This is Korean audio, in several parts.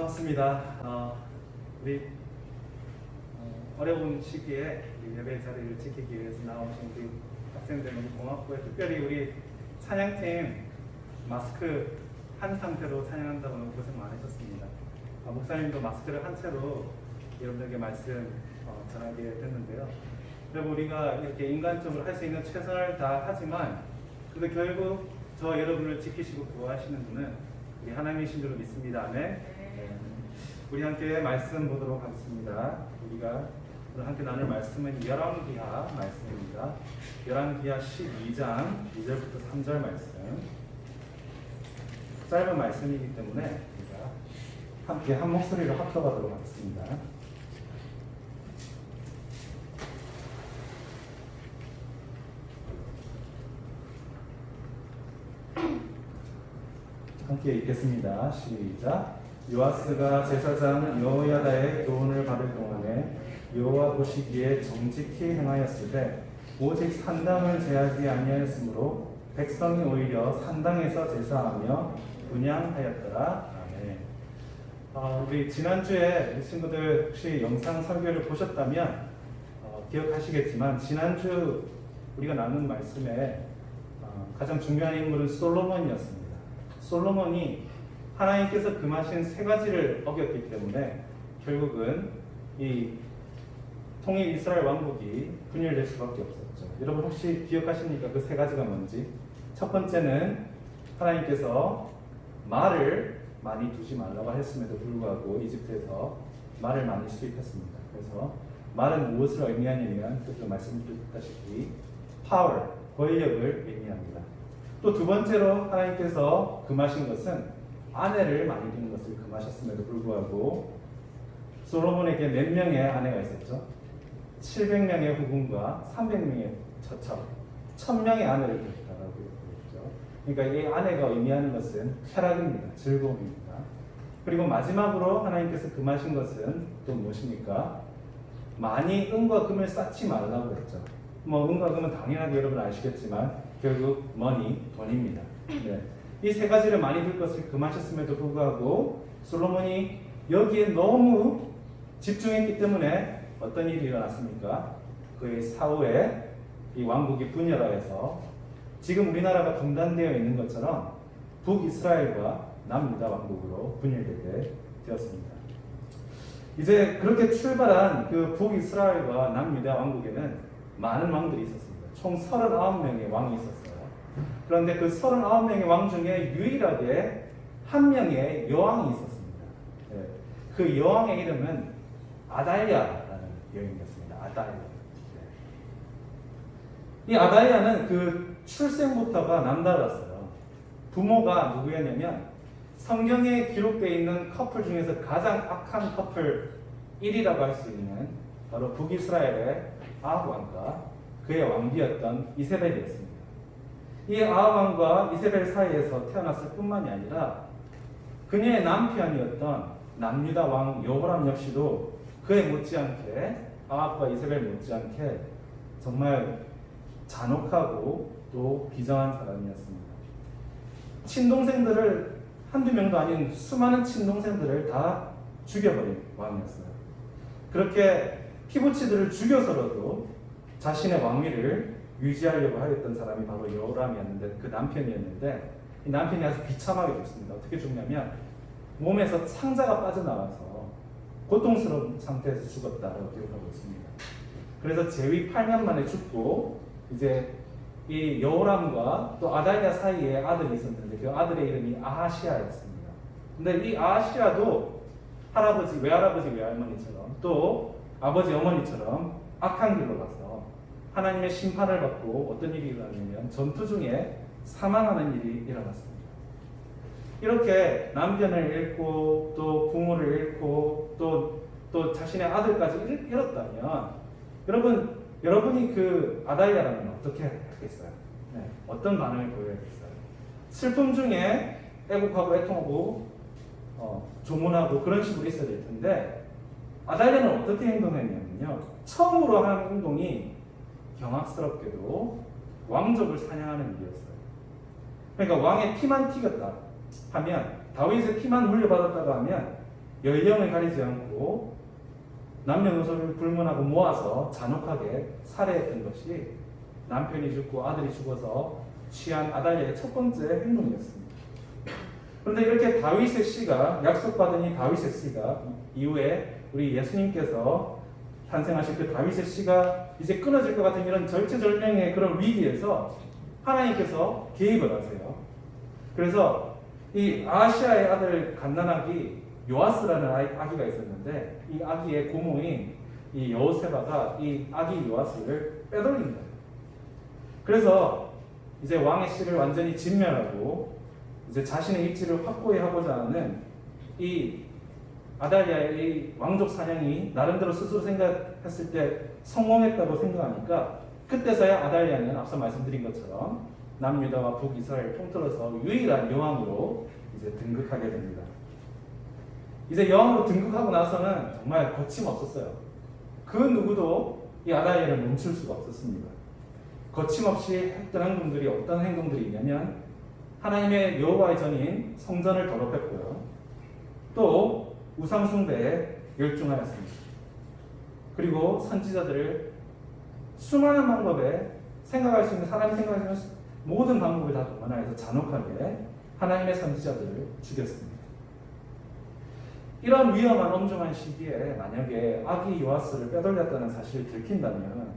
반갑습니다. 우리 어려운 시기에 예배 자리를 지키기 위해서 나오신 우리 학생들 너무 고맙고요. 특별히 우리 찬양팀 마스크 한 상태로 찬양한다고 너무 고생 많으셨습니다. 목사님도 마스크를 한 채로 여러분들에게 말씀 전하게 됐는데요. 여러분, 우리가 이렇게 인간적으로 할 수 있는 최선을 다하지만 그래도 결국 저 여러분을 지키시고 구하시는 분은 우리 하나님이신 줄로 믿습니다. 아멘. 네. 우리 함께 말씀 보도록 하겠습니다. 우리가 오늘 함께 나눌 말씀은 열왕기하 말씀입니다. 열왕기하 12장 2절부터 3절 말씀. 짧은 말씀이기 때문에 우리가 함께 한 목소리로 합독하도록 하겠습니다. 함께 읽겠습니다. 시작. 요아스가 제사장 여호야다의 교훈을 받을 동안에 여호와 보시기에 정직히 행하였을 때 오직 산당을 제하지 아니하였으므로 백성이 오히려 산당에서 제사하며 분향하였더라. 아멘. 우리 지난주에 친구들 혹시 영상 설교를 보셨다면 기억하시겠지만 지난주 우리가 나눈 말씀에 가장 중요한 인물은 솔로몬이었습니다. 솔로몬이 하나님께서 금하신 세 가지를 어겼기 때문에 결국은 이 통일 이스라엘 왕국이 분열될 수밖에 없었죠. 여러분 혹시 기억하십니까? 그 세 가지가 뭔지? 첫 번째는 하나님께서 말을 많이 두지 말라고 했음에도 불구하고 이집트에서 말을 많이 수입했습니다. 그래서 말은 무엇을 의미하냐면 그때 말씀드렸다시피 power, 권력을 의미합니다. 또 두 번째로 하나님께서 금하신 것은 아내를 많이 두는 것을 금하셨음에도 불구하고 솔로몬에게 몇 명의 아내가 있었죠? 700명의 후궁과 300명의 처첩, 1000명의 아내를 두었다고 했죠. 그러니까 이 아내가 의미하는 것은 쾌락입니다. 즐거움입니다. 그리고 마지막으로 하나님께서 금하신 것은 또 무엇입니까? 많이 은과 금을 쌓지 말라고 했죠. 은과 금은 당연하게 여러분 아시겠지만 결국 money, 돈입니다. 네. 이 세 가지를 많이 들 것을 금하셨음에도 불구하고 솔로몬이 여기에 너무 집중했기 때문에 어떤 일이 일어났습니까? 그의 사후에 이 왕국이 분열하여서 지금 우리나라가 분단되어 있는 것처럼 북이스라엘과 남유다 왕국으로 분열되게 되었습니다. 이제 그렇게 출발한 그 북이스라엘과 남유다 왕국에는 많은 왕들이 있었습니다. 총 39명의 왕이 있었어요. 그런데 그 39명의 왕 중에 유일하게 한 명의 여왕이 있었습니다. 네. 그 여왕의 이름은 아달랴라는 여인이었습니다. 아달랴. 네. 이 아달랴는 그 출생부터가 남달랐어요. 부모가 누구였냐면 성경에 기록되어 있는 커플 중에서 가장 악한 커플 1위라고 할 수 있는 바로 북이스라엘의 아합 왕과 그의 왕비였던 이세벨이었습니다. 이 아합 왕과 이세벨 사이에서 태어났을 뿐만이 아니라 그녀의 남편이었던 남유다 왕 여호람 역시도 그에 못지않게 아합과 이세벨 못지않게 정말 잔혹하고 또 비정한 사람이었습니다. 친동생들을 한두 명도 아닌 수많은 친동생들을 다 죽여버린 왕이었어요. 그렇게 피부치들을 죽여서라도 자신의 왕위를 유지하려고 하였던 사람이 바로 여호람이었는데 그 남편이었는데 이 남편이 아주 비참하게 죽습니다. 어떻게 죽냐면 몸에서 창자가 빠져나와서 고통스러운 상태에서 죽었다라고 기록하고 있습니다. 그래서 재위 8년 만에 죽고 이제 이 여호람과 또 아달랴 사이에 아들이 있었는데 그 아들의 이름이 아하시아였습니다. 근데 이 아하시아도 할아버지, 외할아버지, 외할머니처럼 또 아버지, 어머니처럼 악한 길로 가서 하나님의 심판을 받고 어떤 일이 일어났냐면 전투 중에 사망하는 일이 일어났습니다. 이렇게 남편을 잃고 또 부모를 잃고 또 자신의 아들까지 잃었다면 여러분이 그 아달랴라면 어떻게 하겠어요? 네, 어떤 반응을 보여야겠어요? 슬픔 중에 애국하고 애통하고 조문하고 그런 식으로 있어야 될 텐데 아달랴는 어떻게 행동했냐면요. 처음으로 하는 행동이 경악스럽게도 왕족을 사냥하는 일이었어요. 그러니까 왕의 피만 튀겼다 하면 다윗의 피만 물려받았다고 하면 연령을 가리지 않고 남녀노소를 불문하고 모아서 잔혹하게 살해했던 것이 남편이 죽고 아들이 죽어서 취한 아달랴의 첫 번째 행동이었습니다. 그런데 이렇게 다윗의 씨가 약속받은 이 다윗의 씨가 이후에 우리 예수님께서 탄생하신 그 다윗의 씨가 이제 끊어질 것 같은 이런 절체절명의 그런 위기에서 하나님께서 개입을 하세요. 그래서 이 아하시아의 아들 갓난아기 요아스라는 아기가 있었는데 이 아기의 고모인 이 여호세바가 이 아기 요아스를 빼돌린 거예요. 그래서 이제 왕의 씨를 완전히 진멸하고 이제 자신의 입지를 확고히 하고자 하는 이 아달랴의 이 왕족 사냥이 나름대로 스스로 생각했을 때 성공했다고 생각하니까 그때서야 아달랴는 앞서 말씀드린 것처럼 남유다와 북이스라엘 통틀어서 유일한 여왕으로 이제 등극하게 됩니다. 이제 여왕으로 등극하고 나서는 정말 거침없었어요. 그 누구도 이 아달랴를 멈출 수가 없었습니다. 거침없이 했던 행동들이 어떤 행동들이 있냐면 하나님의 여호와의 전인 성전을 더럽혔고요. 또 우상 숭배에 열중하였습니다. 그리고 선지자들을 수많은 방법에 생각할 수 있는 사람이 생각할 수 있는 모든 방법을 다 동원하여서 잔혹하게 하나님의 선지자들을 죽였습니다. 이런 위험한 엄중한 시기에 만약에 아기 요아스를 빼돌렸다는 사실을 들킨다면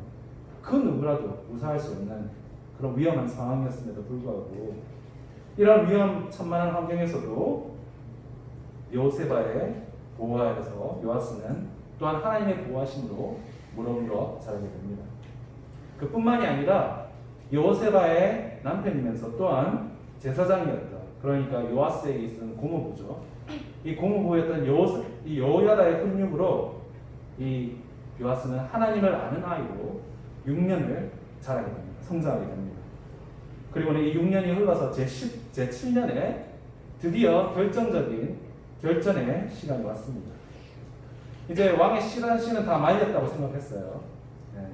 그 누구라도 무사할 수 없는 그런 위험한 상황이었음에도 불구하고 이런 위험천만한 환경에서도 요세바의 보호하여서 요아스는 또한 하나님의 보호하심으로 무럭무럭 자라게 됩니다. 그뿐만이 아니라 요세바의 남편이면서 또한 제사장이었던, 그러니까 요아스에게 있었던 고모부죠. 이 고모부였던 이 여호야다의 훈육으로 이 요아스는 하나님을 아는 아이로 6년을 자라게 됩니다. 성장하게 됩니다. 그리고는 이 6년이 흘러서 제7년에 드디어 결정적인 결전의 시간이 왔습니다. 이제 왕의 씨는 다 말렸다고 생각했어요. 네.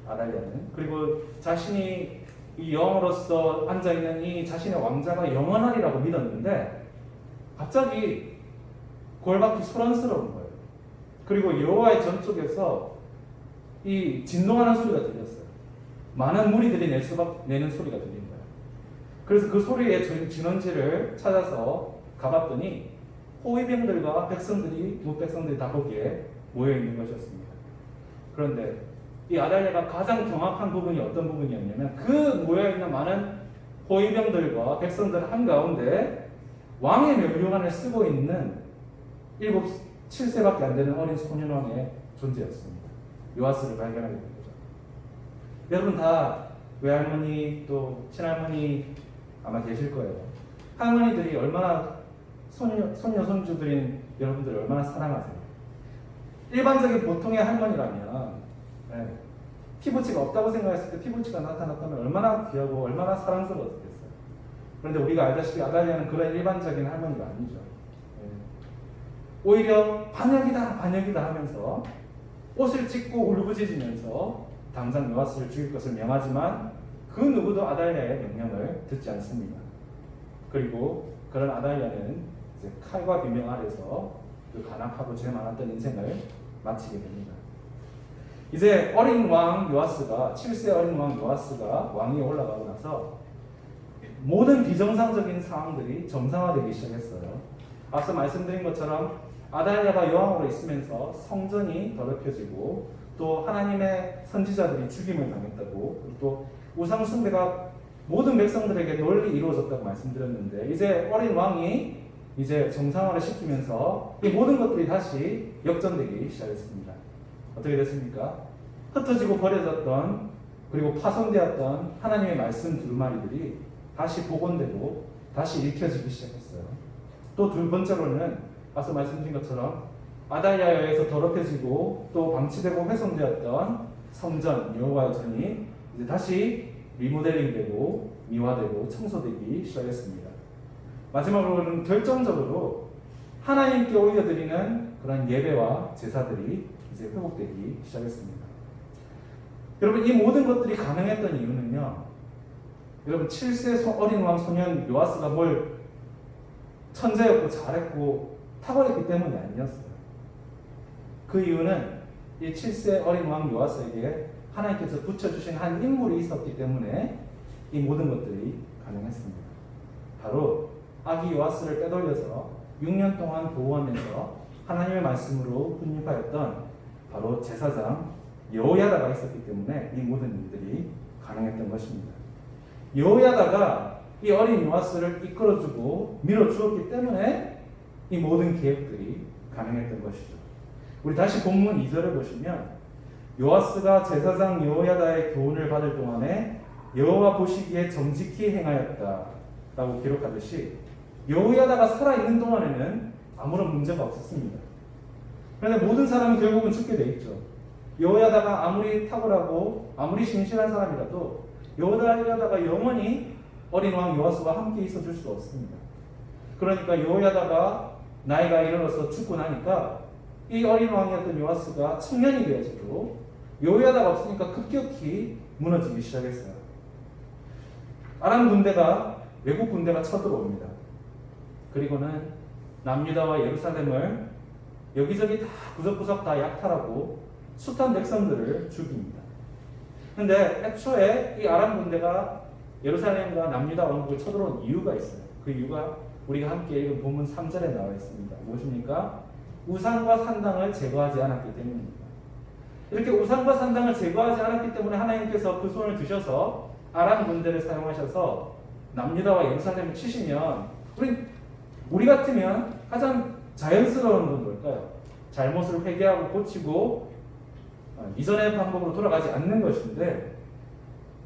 아달랴는. 그리고 자신이 이 여왕으로서 앉아있는 이 자신의 왕자가 영원하리라고 믿었는데 갑자기 골밖이 소란스러운 거예요. 그리고 여호와의 전 쪽에서 이 진동하는 소리가 들렸어요. 많은 무리들이 내는 소리가 들린 거예요. 그래서 그 소리의 진원지를 찾아서 가봤더니 호위병들과 백성들이 다 거기에 모여 있는 것이었습니다. 그런데 이 아달랴가 가장 경악한 부분이 어떤 부분이었냐면 그 모여 있는 많은 호위병들과 백성들 한가운데 왕의 명령안을 쓰고 있는 7세밖에 안 되는 어린 소년왕의 존재였습니다. 요아스를 발견하게 된 거죠. 여러분 다 외할머니 또 친할머니 아마 계실 거예요. 할머니들이 얼마나 손녀 손주들인 여러분들을 얼마나 사랑하세요. 일반적인 보통의 할머니라면 피부치가 없다고 생각했을 때 피부치가 나타났다면 얼마나 귀하고 얼마나 사랑스러웠겠어요. 그런데 우리가 알다시피 아달랴는 그런 일반적인 할머니가 아니죠. 오히려 반역이다 하면서 옷을 찢고 울부짖으면서 당장 요아스를 죽일 것을 명하지만 그 누구도 아달랴의 명령을 듣지 않습니다. 그리고 그런 아달랴는 이제 칼과 비명 아래서 그 간악하고 죄 많았던 인생을 마치게 됩니다. 이제 어린 왕 요아스가 7세 어린 왕 요아스가 왕위에 올라가고 나서 모든 비정상적인 상황들이 정상화되기 시작했어요. 앞서 말씀드린 것처럼 아달랴가 여왕으로 있으면서 성전이 더럽혀지고 또 하나님의 선지자들이 죽임을 당했다고, 또 우상 숭배가 모든 백성들에게 널리 이루어졌다고 말씀드렸는데 이제 어린 왕이 이제 정상화를 시키면서 이 모든 것들이 다시 역전되기 시작했습니다. 어떻게 됐습니까? 흩어지고 버려졌던 그리고 파손되었던 하나님의 말씀 두루마리들이 다시 복원되고 다시 읽혀지기 시작했어요. 또 두 번째로는 앞서 말씀드린 것처럼 아달랴에 의해서 더럽혀지고 또 방치되고 훼손되었던 성전 여호와의 전이 이제 다시 리모델링되고 미화되고 청소되기 시작했습니다. 마지막으로는 결정적으로 하나님께 올려드리는 그런 예배와 제사들이 이제 회복되기 시작했습니다. 여러분 이 모든 것들이 가능했던 이유는요. 여러분 7세 어린 왕 소년 요아스가 뭘 천재였고 잘했고 탁월했기 때문이 아니었어요. 그 이유는 이 7세 어린 왕 요아스에게 하나님께서 붙여주신 한 인물이 있었기 때문에 이 모든 것들이 가능했습니다. 바로 아기 요아스를 빼돌려서 6년 동안 보호하면서 하나님의 말씀으로 훈육하였던 바로 제사장 여호야다가 있었기 때문에 이 모든 일들이 가능했던 것입니다. 여호야다가 이 어린 요아스를 이끌어주고 밀어주었기 때문에 이 모든 계획들이 가능했던 것이죠. 우리 다시 본문 2절을 보시면 요아스가 제사장 여호야다의 교훈을 받을 동안에 여호와 보시기에 정직히 행하였다 라고 기록하듯이 여호야다가 살아있는 동안에는 아무런 문제가 없었습니다. 그런데 모든 사람은 결국은 죽게 돼 있죠. 여호야다가 아무리 탁월하고 아무리 신실한 사람이라도 여호야다가 영원히 어린 왕 요아스와 함께 있어줄 수 없습니다. 그러니까 여호야다가 나이가 이르러서 죽고 나니까 이 어린 왕이었던 요아스가 청년이 되어서도 여호야다가 없으니까 급격히 무너지기 시작했어요. 아람 군대가 외국 군대가 쳐들어옵니다. 그리고는 남유다와 예루살렘을 여기저기 다 구석구석 다 약탈하고 숱한 백성들을 죽입니다. 그런데 애초에 이 아람 군대가 예루살렘과 남유다 왕국을 쳐들어온 이유가 있어요. 그 이유가 우리가 함께 읽은 본문 3절에 나와 있습니다. 무엇입니까? 우상과 산당을 제거하지 않았기 때문입니다. 이렇게 우상과 산당을 제거하지 않았기 때문에 하나님께서 그 손을 드셔서 아람 군대를 사용하셔서 남유다와 예루살렘을 치시면 우리 같으면 가장 자연스러운 건 뭘까요? 잘못을 회개하고 고치고 이전의 방법으로 돌아가지 않는 것인데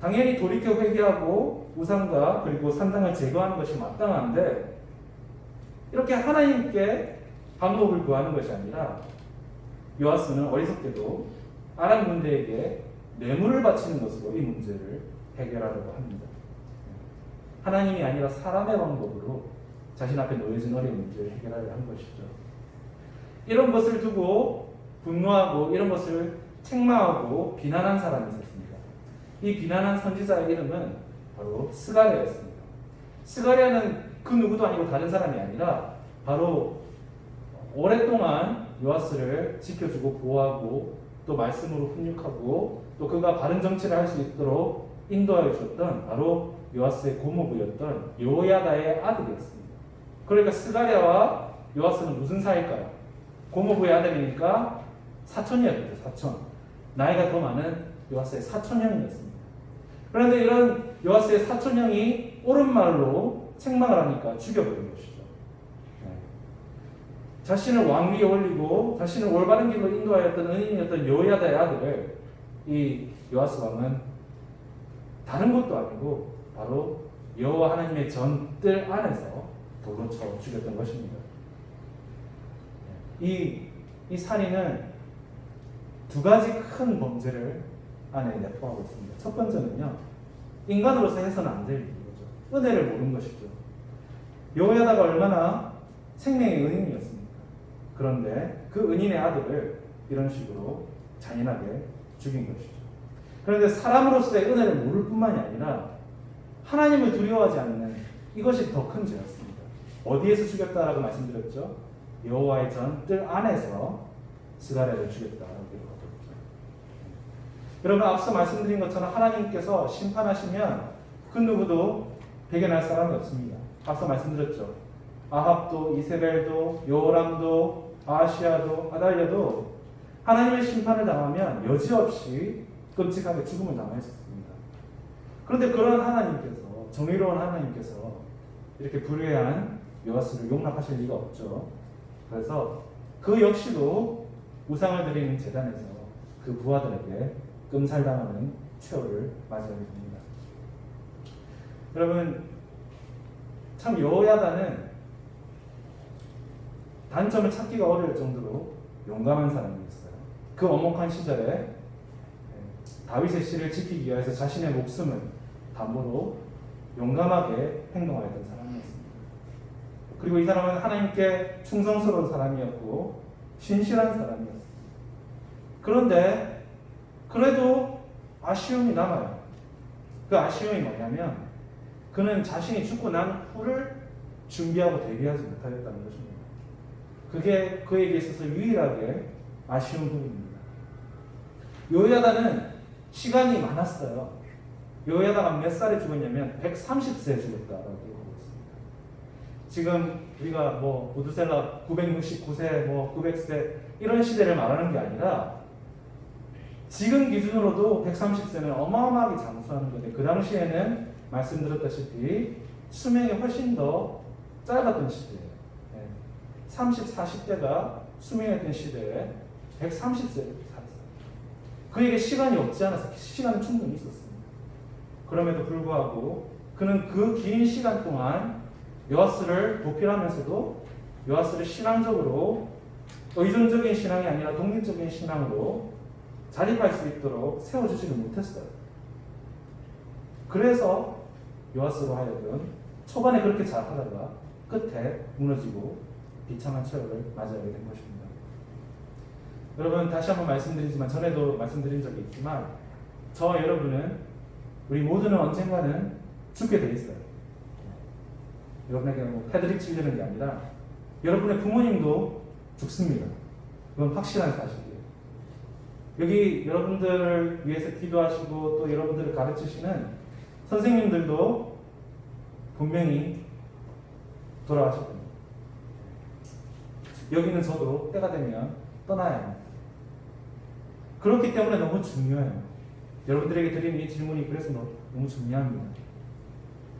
당연히 돌이켜 회개하고 우상과 그리고 산당을 제거하는 것이 마땅한데 이렇게 하나님께 방법을 구하는 것이 아니라 요아스는 어리석게도 아람 군대에게 뇌물을 바치는 것으로 이 문제를 해결하려고 합니다. 하나님이 아니라 사람의 방법으로 자신 앞에 놓여진 어려운 문제를 해결하려 한 것이죠. 이런 것을 두고 분노하고 이런 것을 책망하고 비난한 사람이 있었습니다. 이 비난한 선지자의 이름은 바로 스가랴였습니다. 스가랴는 그 누구도 아니고 다른 사람이 아니라 바로 오랫동안 요아스를 지켜주고 보호하고 또 말씀으로 훈육하고 또 그가 바른 정치를 할 수 있도록 인도하여 주었던 바로 요아스의 고모부였던 여호야다의 아들이었습니다. 그러니까 스가랴와 요아스는 무슨 사이일까요? 고모부의 아들이니까 사촌이었죠. 사촌. 나이가 더 많은 요아스의 사촌형이었습니다. 그런데 이런 요아스의 사촌형이 옳은 말로 책망을 하니까 죽여버린 것이죠. 자신을 왕위에 올리고 자신을 올바른 길로 인도하였던 은인이었던 여호야다의 아들을 이 요아스 왕은 다른 것도 아니고 바로 여호와 하나님의 전뜰 안에서 돌로 쳐 죽였던 것입니다. 이 살인은 두 가지 큰 범죄를 안에 내포하고 있습니다. 첫 번째는요, 인간으로서 해서는 안 될 일이죠. 은혜를 모르는 것이죠. 여호야다가 얼마나 생명의 은인이었습니까? 그런데 그 은인의 아들을 이런 식으로 잔인하게 죽인 것이죠. 그런데 사람으로서의 은혜를 모를 뿐만이 아니라 하나님을 두려워하지 않는 이것이 더 큰 죄였습니다. 어디에서 죽였다라고 말씀드렸죠? 여호와의 전뜰 안에서 스가랴를 죽였다라고 기록하고 있죠. 여러분, 앞서 말씀드린 것처럼 하나님께서 심판하시면 그 누구도 배견할 사람이 없습니다. 앞서 말씀드렸죠. 아합도, 이세벨도, 요람도, 아하시아도, 아달랴도 하나님의 심판을 당하면 여지없이 끔찍하게 죽음을 당하였습니다. 그런데 그런 하나님께서, 정의로운 하나님께서 이렇게 불의한 요아스를 용납하실 리가 없죠. 그래서 그 역시도 우상을 드리는 제단에서 그 부하들에게 끔살당하는 최후를 맞이하게 됩니다. 여러분, 참 여호야다는 단점을 찾기가 어려울 정도로 용감한 사람이었어요. 그 엄혹한 시절에 다윗의 씨를 지키기 위해서 자신의 목숨을 담보로 용감하게 행동하였던 사람이었습니다. 그리고 이 사람은 하나님께 충성스러운 사람이었고 신실한 사람이었습니다. 그런데 그래도 아쉬움이 남아요. 그 아쉬움이 뭐냐면 그는 자신이 죽고 난 후를 준비하고 대비하지 못하였다는 것입니다. 그게 그에게 있어서 유일하게 아쉬운 부분입니다. 요야다는 시간이 많았어요. 요야다가 몇 살에 죽었냐면 130세에 죽었다라고 하고 있습니다. 지금 우리가 뭐 우드셀라 969세, 뭐 900세 이런 시대를 말하는 게 아니라 지금 기준으로도 130세는 어마어마하게 장수하는 건데 그 당시에는 말씀드렸다시피 수명이 훨씬 더 짧았던 시대예요. 30, 40대가 수명했던 시대에 130세를 살았어요. 그에게 시간이 없지 않아서 시간은 충분히 있었습니다. 그럼에도 불구하고 그는 그 긴 시간 동안 요아스를 도필하면서도 요아스를 신앙적으로 의존적인 신앙이 아니라 독립적인 신앙으로 자립할 수 있도록 세워주지는 못했어요. 그래서 요아스로 하여금 초반에 그렇게 잘하다가 끝에 무너지고 비참한 최후를 맞이하게 된 것입니다. 여러분 다시 한번 말씀드리지만 전에도 말씀드린 적이 있지만 저와 여러분은 우리 모두는 언젠가는 죽게 돼 있어요. 여러분에게 뭐 패드립 치려는 게 아니라 여러분의 부모님도 죽습니다. 그건 확실한 사실이에요. 여기 여러분들을 위해서 기도하시고 또 여러분들을 가르치시는 선생님들도 분명히 돌아가실 겁니다. 여기는 저도 때가 되면 떠나야 합니다. 그렇기 때문에 너무 중요해요. 여러분들에게 드리는 이 질문이 그래서 너무 중요합니다.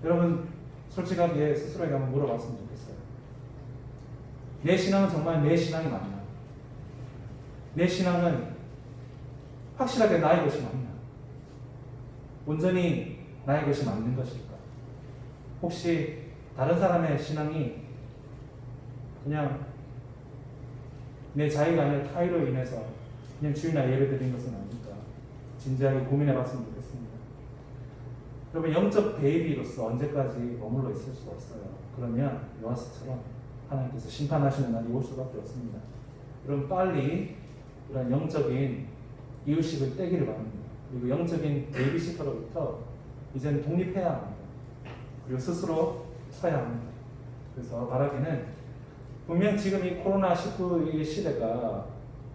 여러분 솔직하게 스스로에게 한번 물어봤으면 좋겠어요. 내 신앙은 정말 내 신앙이 맞나? 내 신앙은 확실하게 나의 것이 맞나? 온전히 나의 것이 맞는 것일까? 혹시 다른 사람의 신앙이 그냥 내 자의가 아니라 타의로 인해서 그냥 주일날 예배 드린 것은 아닐까? 진지하게 고민해 봤으면 좋겠습니다. 여러분 영적 베이비로서 언제까지 머물러 있을 수 없어요. 그러면 요아스처럼 하나님께서 심판하시는 날이 올 수밖에 없습니다. 여러분 빨리 이런 영적인 이유식을 떼기를 바랍니다. 그리고 영적인 베이비시터로부터 이제는 독립해야 합니다. 그리고 스스로 서야 합니다. 그래서 바라기는 분명 지금 이 코로나19 시대가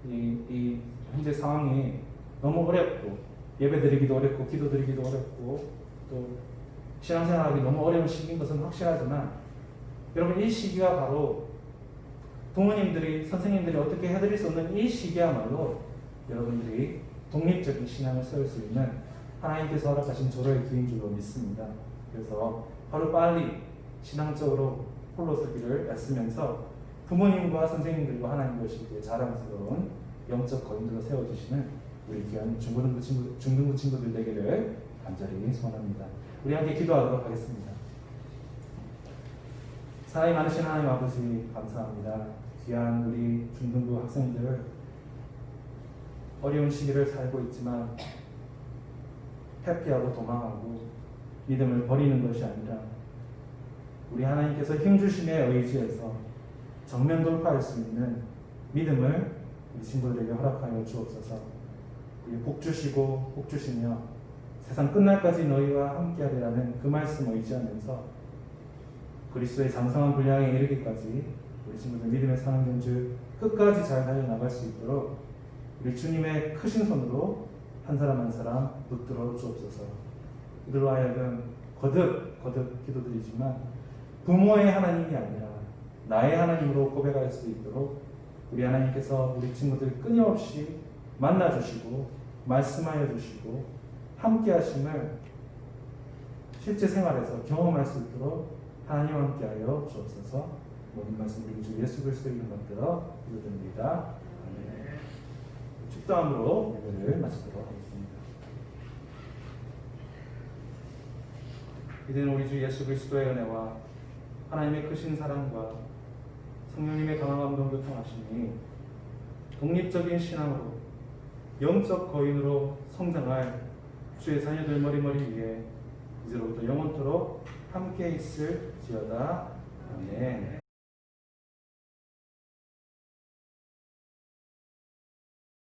이 현재 상황이 너무 어렵고 예배드리기도 어렵고 기도드리기도 어렵고 또 신앙생활하기 너무 어려운 시기인 것은 확실하지만 여러분 이 시기가 바로 부모님들이 선생님들이 어떻게 해드릴 수 없는 이 시기야말로 여러분들이 독립적인 신앙을 세울 수 있는 하나님께서 허락하신 조로의 기회인 줄로 믿습니다. 그래서 하루빨리 신앙적으로 홀로 서기를 애쓰면서 부모님과 선생님들과 하나님 보시기에 자랑스러운 영적 거인들로 세워주시는 우리 귀한 중고등부 친구들 되기를 간절히 소원합니다. 우리 함께 기도하도록 하겠습니다. 사랑이 많으신 하나님 아버지 감사합니다. 귀한 우리 중등부 학생들 어려운 시기를 살고 있지만 회피하고 도망하고 믿음을 버리는 것이 아니라 우리 하나님께서 힘주심에 의지해서 정면 돌파할 수 있는 믿음을 우리 친구들에게 허락하여 주옵소서. 우리 복 주시고 복 주시며 세상 끝날까지 너희와 함께하리라는 그 말씀 의지하면서 그리스도의 장성한 분량에 이르기까지 우리 친구들 믿음의 사는 경주 끝까지 잘 달려나갈 수 있도록 우리 주님의 크신 손으로 한 사람 한 사람 붙들어 주옵소서. 이들로 하여금 거듭 기도드리지만 부모의 하나님이 아니라 나의 하나님으로 고백할 수 있도록 우리 하나님께서 우리 친구들 끊임없이 만나주시고 말씀하여 주시고 함께 하심을 실제 생활에서 경험할 수 있도록 하나님과 함께하여 주옵소서. 모든 말씀 우리 주 예수 그리스도의 이름 받들어 기도드립니다. 축도함으로 예배를 마치도록 하겠습니다. 이제는 우리 주 예수 그리스도의 은혜와 하나님의 크신 사랑과 성령님의 강한 감동 교통하심이 독립적인 신앙으로 영적 거인으로 성장할 주의 자녀들 머리머리 위에 이제로부터 영원토록 함께 있을지어다. 아멘.